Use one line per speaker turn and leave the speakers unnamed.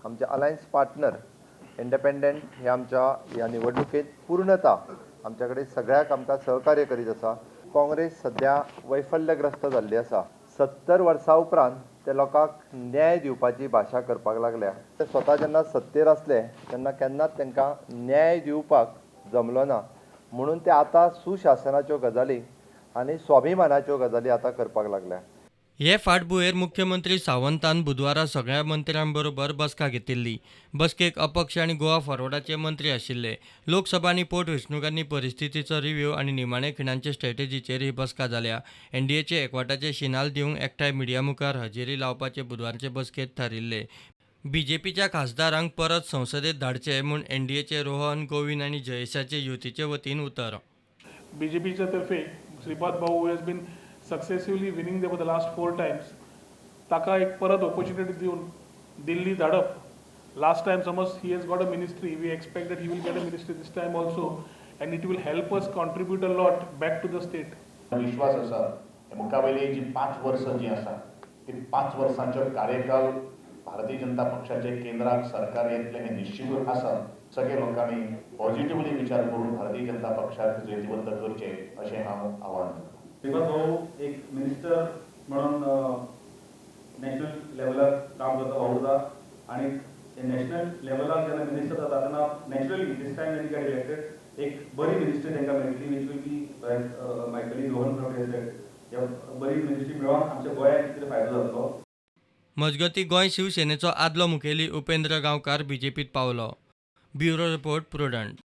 आमचे alliance partner independent हे आमच्या या निवडणुकेत पूर्णतः आमच्याकडे सगळ्याक आमकां सहकार्य करीत आसा। काँग्रेस सध्या वैफल्यग्रस्त जाल्ली आसा। 70 वर्सां उपरांत ते लोकांक न्याय दिवपाची भाशा करपाक लागल्या। ते स्वता जेन्ना सत्तेर आसले तेन्ना केन्नाच तांकां न्याय दिवपाक जमलो ना, म्हणून ते आतां सुशासनाच्यो गजाली आनी स्वाभिमानाच्यो गजाली आतां करपाक लागल्या।
हे फाटभुंयेर मुख्यमंत्री सावंतान बुधवारा सगळ्या मंत्र्यांबरोबर बसका घेतिल्ली। बसकेक अपक्ष आनी गोवा फॉरवर्डाचे मंत्री आशिल्ले। लोकसभा आनी पोटवेंचणुकांनी परिस्थितीचो रिव्ह्यू आनी निमाणे खिणांचे स्ट्रॅटेजीचेर ही बसका जाल्या। एनडीएचे एकवटाचे शिनाल दिवंक एकठांय मिडिया मुखार हजेरी लावपाचे बुधवारचे बसकेंत थारिल्ले। बीजेपीच्या खासदारांक परत संसदेत धाडचे म्हूण एनडीएचे रोहन, गोविंद आनी जयेशाचे युतीचे वतीन उतर।
बीजेपीच्या तर्फे श्रीपाद भाऊ has been successively winning for the last 4 times. ताका एक परत ऑपॉर्च्युनिटी दिवन दिल्ली धाडप। लास्ट टाइम समज he has got a ministry, we expect that he will get a ministry this time also, and it will help us contribute a lot back to the state.
विश्वास आसा मुखावेली जी 5 वर्सां जी आसा ती 5 वर्सांचो कार्यकाल भारतीय जनता पक्षाचे केंद्राक सरकार येतले हे निश्चित आसा। सगळे लोकांनी पॉझिटिव्हली विचार करून भारतीय जनता पक्षाक जैतवंत करचे अशें हांव आवाहन करतां।
श्रीपाद भाऊ एक मिनिस्टर म्हणून नॅशनल लेवलार काम करता वावुरता आणि नॅशनल लेवलार जेन्ना मिनिस्टर जाता तेन्ना naturally this time when get elected एक बरी मिनिस्ट्री तांकां मेळटली which will be my colleague Rohan Khaunte said ह्या बरी मिनिस्ट्री मेळोन आमच्या गोंयाक कितें फायदो जातलो।
मजगतीं गोंय शिवसेनेचो आदलो मुखेली उपेंद्र गांवकार बीजेपीत पावलो। Bureau report prudent.